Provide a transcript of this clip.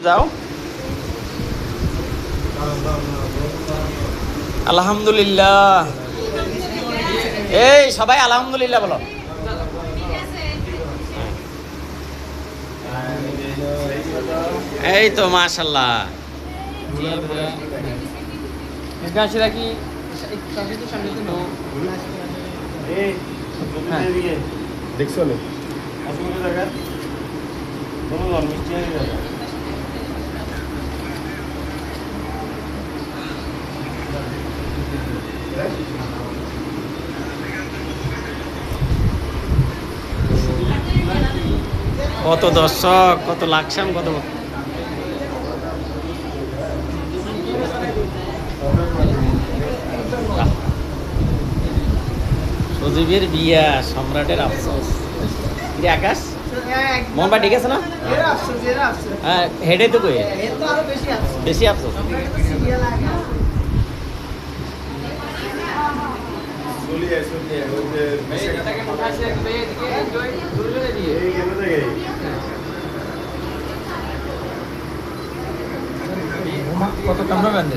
যাও। আলহামদুলিল্লাহ। এই সবাই আলহামদুলিল্লাহ বলো। এই তো মাশাআল্লাহ। দেখছো না? কত দর্শক, কত লাকসাম, কত সজীবের বিয়া, সম্রাটের আফসোস। কি রে আকাশ, মন ভাই ঠিক আছে না? হ্যাঁ, হেডে তো কই বেশি আফসোস। কত ক্যামেরাম্যান